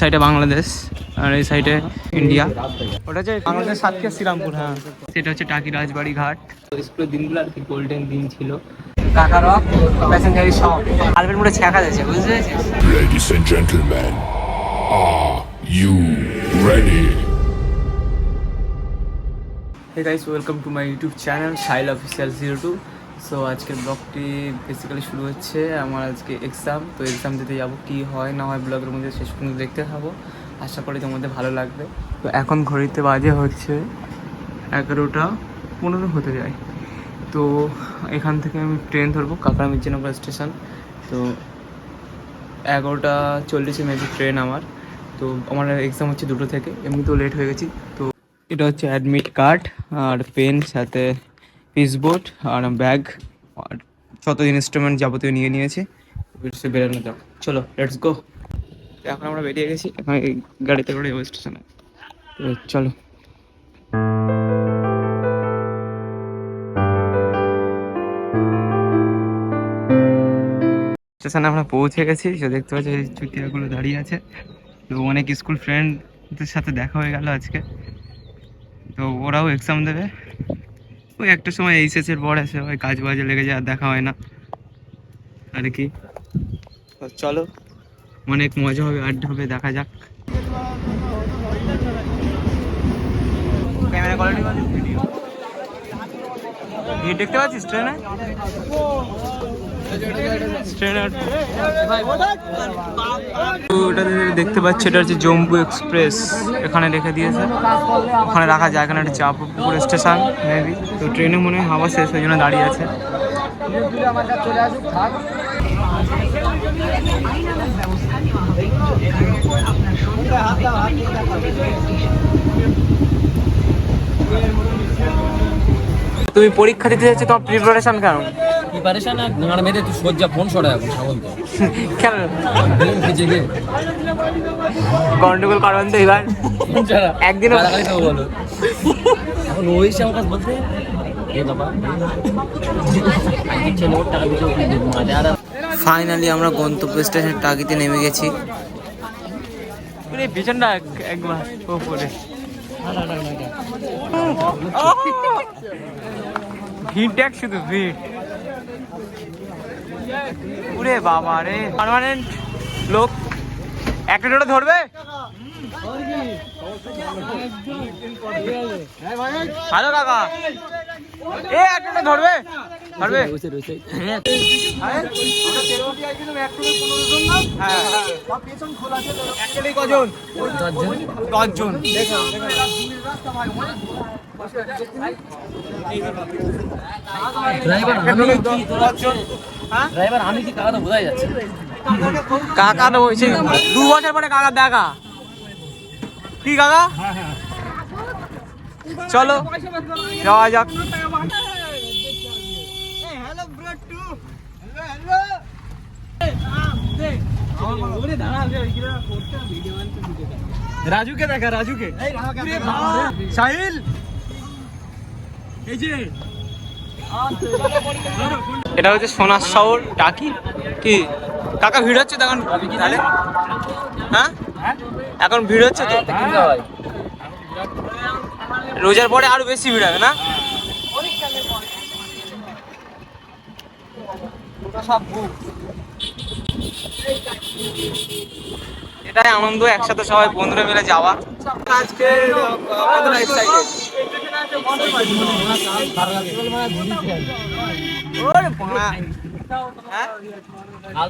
সাইডে বাংলাদেশ আর এই সাইডে ইন্ডিয়া। ওটা হচ্ছে বাংলাদেশ সাতক্ষীরা শ্রীরামপুর। হ্যাঁ, সেটা হচ্ছে টাকি রাজবাড়ি ঘাট। স্কুলের দিনগুলো আর কি গোল্ডেন দিন ছিল। কাকারা প্যাসেঞ্জারি সব আলবের মোড়ে ছ্যাঁকা যাচ্ছে, বুঝতে পেরেছিস? Ladies and gentlemen, are you ready? Hey guys, welcome to my YouTube channel Shahil Official 02। So আজকের ব্লগটি বেসিক্যালি শুরু হচ্ছে আমার আজকে এক্সাম। তো এক্সাম দিতে যাবো, কী হয় না হয় ব্লগের মধ্যে শেষ পর্যন্ত দেখতে থাকবো। আশা করি তোমাদের ভালো লাগবে। তো এখন ঘড়িতে বাজে হচ্ছে 11:15 হতে যায়। তো এখান থেকে আমি ট্রেন ধরবো কাকড়া মির্জানগর স্টেশন। তো 11:40 মেবি ট্রেন আমার। তো আমার এক্সাম হচ্ছে 2টো থেকে, এমনিতেও লেট হয়ে গেছি। তো এটা হচ্ছে অ্যাডমিট কার্ড আর পেন, সাথে পিসবোর্ড আর ব্যাগ আর যত ইনস্ট্রুমেন্ট যাবতীয় নিয়ে নিয়েছি। বেরোনো যাক, চলো লেটস গো। এখন আমরা বেরিয়ে গেছি, এখন এই গাড়িতে করে যাবো স্টেশনে। তো চলো। স্টেশনে আমরা পৌঁছে গেছি। যে দেখতে পাচ্ছি এই চুতিয়াগুলো দাঁড়িয়ে আছে। তো অনেক স্কুল ফ্রেন্ডদের সাথে দেখা হয়ে গেল আজকে। তো ওরাও এক্সাম দেবে। ওই একটা সময় এইচএসের পর আসে, ওই কাজ বাজে লেগে যায়, আর দেখা হয় না আর কি। চলো, অনেক মজা হবে, আড্ডা হবে, দেখা যাক। ক্যামেরা কোয়ালিটি ভালো, ভিডিও ভিড় দেখতে পাচ্ছিস ট্রেনে? ওটা দেখতে পাচ্ছি, এটা হচ্ছে জম্বু এক্সপ্রেস। এখানে রেখে দিয়েছে, ওখানে রাখা যায়। এখানে একটা চাঁদপুর স্টেশন মেবি। তো ট্রেনে মনে হয় হাওয়া শেষ, ওই জন্য দাঁড়িয়ে আছে। তুমি পরীক্ষা দিতে যাচ্ছ, তোমার প্রিপারেশন কেন? প্রিপারেশন আর গাঁড় মেরে তুই সজ্জা ফোন সরা এখন সাবল তো কেন দিন ভিজে গিয়ে গন্ডগোল করবেন তো এবার একদিন। বলো এখন ওই সে আমার কাছে বলতে ফাইনালি আমরা গন্তব্য স্টেশন টাকিতে নেমে গেছি। পিছনটা একবার উপরে ভিড় দেখ, শুধু ভিড়। ওরে বাবা রে, পার্মানেন্ট লোক। একটা টোটো ধরবে? হ্যালো কাকা, এ একটা টোটো ধরবে? ধরবে? কজন? 10 জন। ড্রাইভার আমি কি কাকা তো বোঝাই যাচ্ছে। কাকা তো বলছে 2 বছর পরে কাকা দেখা। কি কাকা, চলো যাওয়া যাক। রাজুকে দেখা, রাজুকে। সাহিল, এই যে এটা হচ্ছে সোনার শহর টাকি। কি কাকা ভিড় হচ্ছে তখন? হ্যাঁ, এখন ভিড় হচ্ছে তো। রোজার পরে আরো বেশি ভিড় হবে না? এটাই আনন্দ, একসাথে সবাই বন্ধুরা মিলে যাওয়া। আজকে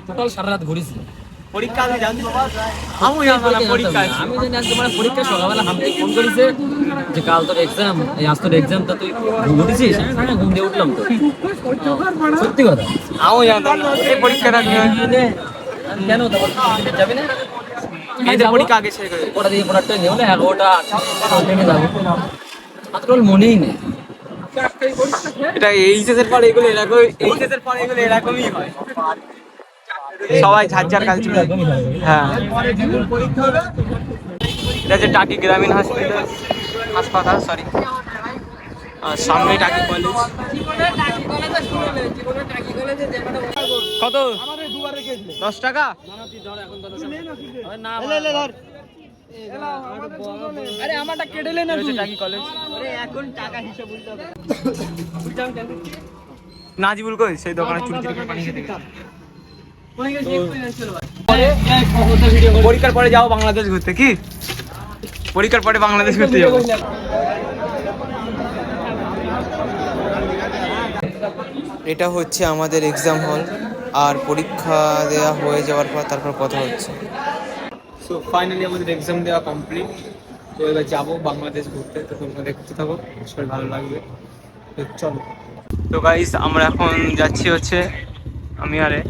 টোটাল সারা রাত ঘুরিস। পরীক্ষা আমি জানি, আমি জানতাম না পরীক্ষা। আমি জানি আজকে মানে পরীক্ষা সকালবেলা আমাকে ফোন করেছে যে কাল তোর এক্সাম, এই আজ তোর এক্সামটা তুই ঘুরেছিস? আমি ঘুম দিয়ে উঠলাম তো, সত্যি কথা। আমি জানতাম না এই পরীক্ষাটা কেন যাবি না? পরীক্ষা আগে শেষ করে ওটা দিয়ে পড়াটা নিয়ে হলে 11টা ট্রেনে যাবো, মাত্র মনেই নেই। এটা এইচএসের পর এগুলো এরকম, এইচএসের পর এগুলো এরকমই হয়, সবাই ঝাড় ঝাড় কাজ চলে। হ্যাঁ, এটা হচ্ছে টাকি গ্রামীণ হাসপাতাল, সরি, আর সামনে টাকি কলেজ। কত? 10 টাকা? আরে আমারটা কেটে নে না তুই টাকি কলেজ এখন টাকা হিসাব বলতে হবে নাজিবুল কই সেই দোকানে চুরি চুরি করে পানি খেতে গেছে পরীক্ষার পরে যাও বাংলাদেশ ঘুরতে কি পরীক্ষার পরে বাংলাদেশ ঘুরতে যাবো এটা হচ্ছে আমাদের এক্সাম হল আর পরীক্ষা দেওয়া হয়ে যাওয়ার পর তারপর কথা হচ্ছে সো ফাইনালি আমাদের এক্সাম দেওয়া কমপ্লিট তো এবার যাবো বাংলাদেশ ঘুরতে তো তোমরা দেখতে থাকো সবাই ভালো লাগবে তো চলো তো গাইস আমরা এখন যাচ্ছি হচ্ছে আমি আরে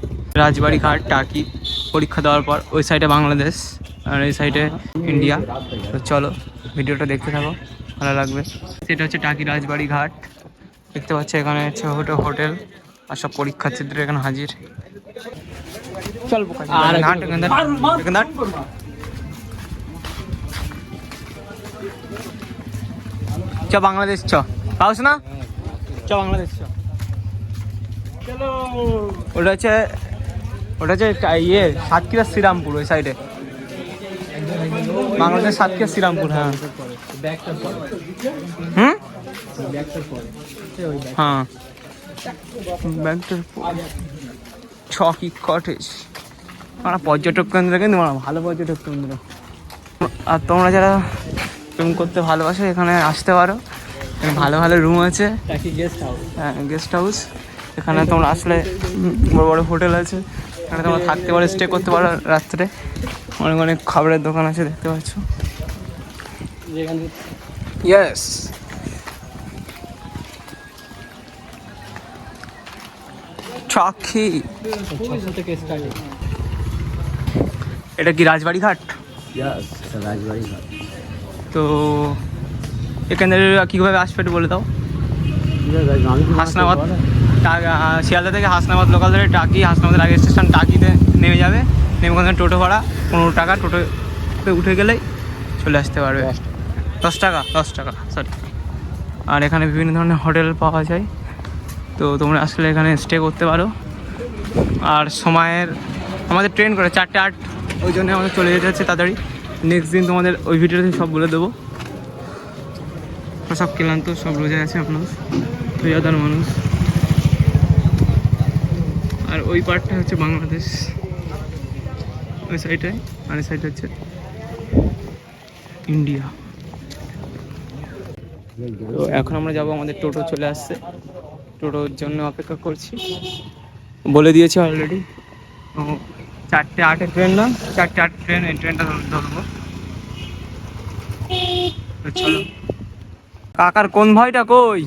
রাজবাড়ি ঘাট টাকি পরীক্ষা দেওয়ার পর ওই সাইডে বাংলাদেশ আর এই সাইডে ইন্ডিয়া তো চলো ভিডিওটা দেখতে থাকো ভালো লাগবে সেটা হচ্ছে টাকি রাজবাড়ি ঘাট দেখতে পাচ্ছি এখানে হচ্ছে হোটেল আর সব পরীক্ষার্থীদের এখানে হাজির চল চ বাংলাদেশ চ পাওস না চ বাংলাদেশ চ ওটা হচ্ছে ইয়ে সাতক্ষীরা শ্রীরামপুর ওই সাইডে বাংলাদেশ সাতক্ষীরা শ্রীরামপুর হ্যাঁ হ্যাঁ ব্যাগটার ছকি কটেজ আমরা পর্যটক কেন্দ্র কিন্তু ভালো পর্যটক কেন্দ্র আর তোমরা যারা প্রেম করতে ভালোবাসো এখানে আসতে পারো ভালো ভালো রুম আছে হ্যাঁ গেস্ট হাউস এখানে তোমরা আসলে বড় বড় হোটেল আছে এখানে তোমরা থাকতে পারো স্টে করতে পারো রাত্রে অনেক অনেক খাবারের দোকান আছে দেখতে পাচ্ছ ইয়েস চকি এটা কি রাজবাড়ি ঘাট তো এখানে কীভাবে আসবে একটু বলে দাও হাসনাবাদ শিয়ালদা থেকে হাসনাবাদ লোকাল ধরে টাকি হাসনাবাদের আগে স্টেশন টাকিতে নেমে যাবে নেমে ওখানে টোটো ভাড়া 15 টাকা টোটোতে উঠে গেলেই চলে আসতে পারবে 10 টাকা সরি আর এখানে বিভিন্ন ধরনের হোটেল পাওয়া যায় তো তোমরা আসলে এখানে স্টে করতে পারো আর সময়ের আমাদের ট্রেন করে 4:08 ওই জন্য আমাদের চলে যেতে হচ্ছে তাড়াতাড়ি নেক্সট দিন তোমাদের ওই ভিডিওতে সব বলে দেবো সব ক্লান্ত সব রোজা আছে মানুষ রোজাদার মানুষ আর ওই পার্টটা হচ্ছে বাংলাদেশ ওই সাইডে আর এই সাইডে হচ্ছে ইন্ডিয়া তো এখন আমরা যাবো আমাদের টোটো চলে আসছে টোটোর জন্য অপেক্ষা করছি বলে দিয়েছি অলরেডি 4:08 ট্রেন না 4:08 ট্রেন এই ট্রেনটা ধরবো চলো কাকার কোন ভাইটা কই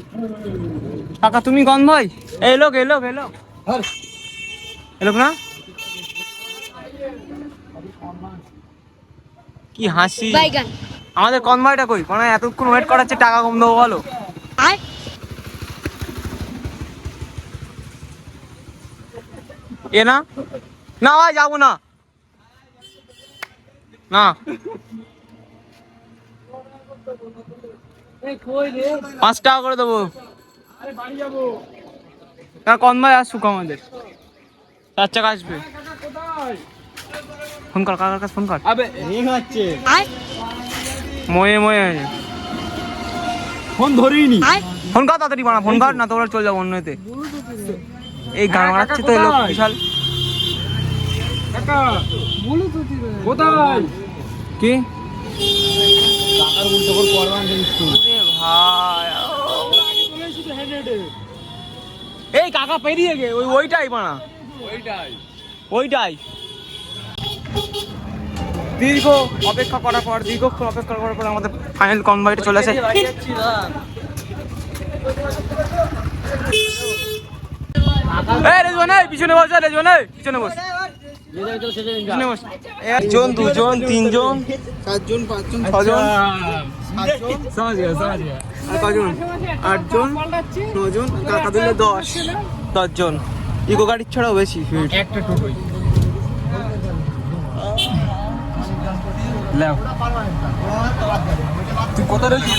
কাকা তুমি কোন ভাই এলো না কি হাসি আমাদের কোন ভাইটা কই কোন এতক্ষণ ওয়েট করাচ্ছে টাকা কম দেবো বলো এ না না ভাই যাবো না 5 টাকা করে দেবো কোন ভাই আসুক আমাদের 4 টাকা আসবে ফোন কর কাকার কাছে ফোন কর ময়ে ফোন ধরিনি ফোন কর তাড়াতাড়ি বানা ফোন কর না তো ওরা চলে যাবো অন্যতে এই গান মারাচ্ছে তো লোক বিশাল কি এই কাকা পেরিয়ে গে ওইটাই বানা ওইটাই দীর্ঘক্ষণ অপেক্ষা করার পর আমাদের ফাইনাল কনভাইটে চলে আসে পিছনে বস পিছনে বস 1 জন 2 জন 3 জন 4 জন 5 জন 6 জন 8 জন 9 জন কাকা দিলে 10 জন ইকো গাড়ির ছাড়াও বেশি একটা টোটোই তুই কত রয়েছিস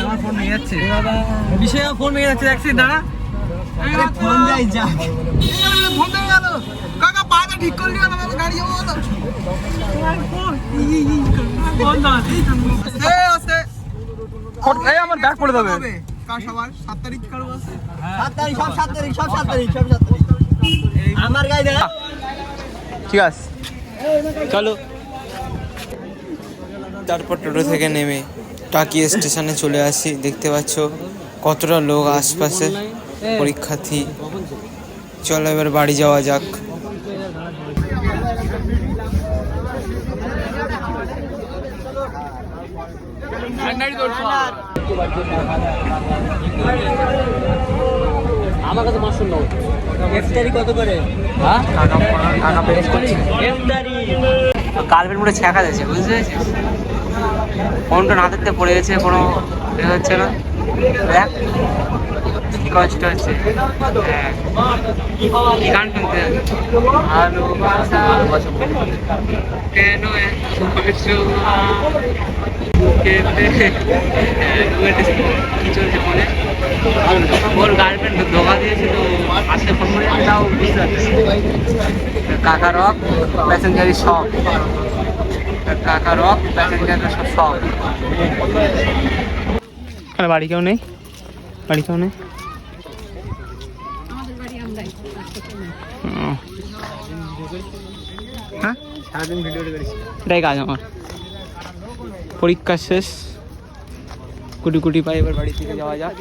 আমার ফোন নিয়ে যাচ্ছে বিষয় ফোন নিয়ে যাচ্ছে দেখছিস দাঁড়া ফোন যাই যা ফোন দিয়ে গেল কাকা পাটা ঠিক করলি না গাড়ি যাবো এই আমার ব্যাগ পড়ে যাবে। কার সবার 7 তারিখ কারো আছে? 7 তারিখ সব 7 তারিখ সব 7 তারিখ সব 7 তারিখ আমার গায়ে দে। ঠিক আছে চলো। তারপর টোটো থেকে নেমে টাকিয়া স্টেশনে চলে আসি। দেখতে পাচ্ছ কতটা লোক আশপাশে, পরীক্ষার্থী। চলো এবার বাড়ি যাওয়া যাক। আমার কাছে 500 নাও। ইফতারি কত করে? হ্যাঁ গার্লফ্রেন্ড পুরো ছ্যাঁকা দিয়েছে, বুঝতে পেরেছিস? ফোনটা না দেখতে পড়ে গেছে, কোনো এ হচ্ছে না। দেখ কি কষ্ট হচ্ছে। হ্যাঁ, কি গান শুনতে ভালোবাসা কেন এত ছোঁয়া, বুকেতে কি চলছে মনে? ওর গার্লফ্রেন্ড ধোকা দিয়েছে, তো আসতে ফোন করে তাও বুঝতে পারছি। কাকা রক প্যাসেঞ্জারি সব, কাকা রক প্যাসেঞ্জারের সব সব। কেন বাড়ি কেউ নেই? বাড়ি কেউ নেই? হ্যাঁ, সারাদিন ভিডিও করেছি। এটাই কাজ আমার। পরীক্ষা শেষ, কুটি কুটি পাই, এবার বাড়ি থেকে যাওয়া যাক।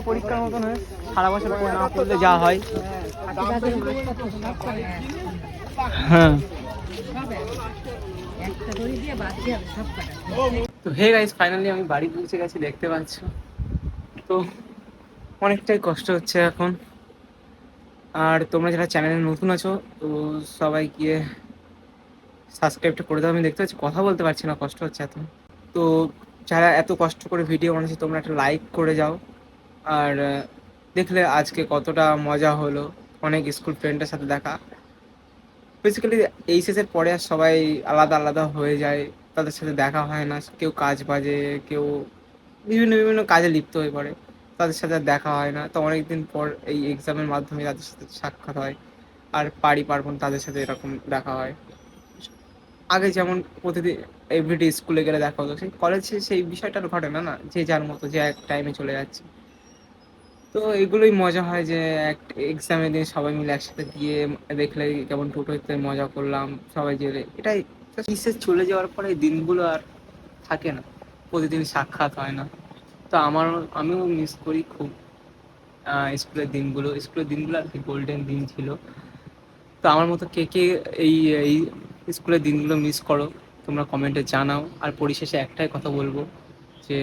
পরীক্ষার মতন হয়, সারা বছর না পড়লে যা হয়। হ্যাঁ, তো হে গাইস, ফাইনালি আমি বাড়ি পৌঁছে গেছি, দেখতে পাচ্ছ। তো অনেকটাই কষ্ট হচ্ছে এখন। আর তোমরা যারা চ্যানেলে নতুন আছো, তো সবাই গিয়ে সাবস্ক্রাইবটা করে দাও। আমি দেখতে পাচ্ছি কথা বলতে পারছি না, কষ্ট হচ্ছে এত। তো যারা এত কষ্ট করে ভিডিও বানাচ্ছে, তোমরা একটা লাইক করে যাও। আর দেখলে আজকে কতটা মজা হলো, অনেক স্কুল ফ্রেন্ডের সাথে দেখা। বেসিক্যালি এইচএসের পরে আর সবাই আলাদা আলাদা হয়ে যায়, তাদের সাথে দেখা হয় না। কেউ কাজ বাজে, কেউ বিভিন্ন বিভিন্ন কাজে লিপ্ত হয়ে পড়ে, তাদের সাথে আর দেখা হয় না। তো অনেকদিন পর এই এক্সামের মাধ্যমে তাদের সাথে সাক্ষাৎ হয়, আর পাড়ি পার্বণ তাদের সাথে এরকম দেখা হয়। আগে যেমন প্রতিদিন এভরিডে স্কুলে গেলে দেখা হতো, সেই কলেজে সেই বিষয়টা আর ঘটে না, না যে যার মতো যে এক টাইমে চলে যাচ্ছে। তো এগুলোই মজা হয় যে এক এক্সামের দিন সবাই মিলে একসাথে গিয়ে দেখলে কেমন টোটোতে মজা করলাম সবাই জেলে। এটাই বিশেষ চলে যাওয়ার পরে এই দিনগুলো আর থাকে না, প্রতিদিন সাক্ষাৎ হয় না। তো আমিও মিস করি খুব স্কুলের দিনগুলো আর কি গোল্ডেন দিন ছিল। তো আমার মতো কে কে এই এই স্কুলের দিনগুলো মিস করো, তোমরা কমেন্টে জানাও। আর পরিশেষে একটাই কথা বলবো যে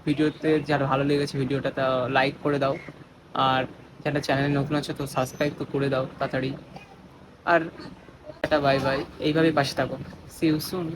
ভিডিওতে যারা ভালো লেগেছে ভিডিওটা তা লাইক করে দাও, আর যারা চ্যানেলে নতুন আছে তো সাবস্ক্রাইব তো করে দাও তাড়াতাড়ি। আর একটা বাই বাই, এইভাবেই পাশে থাকো। See you soon.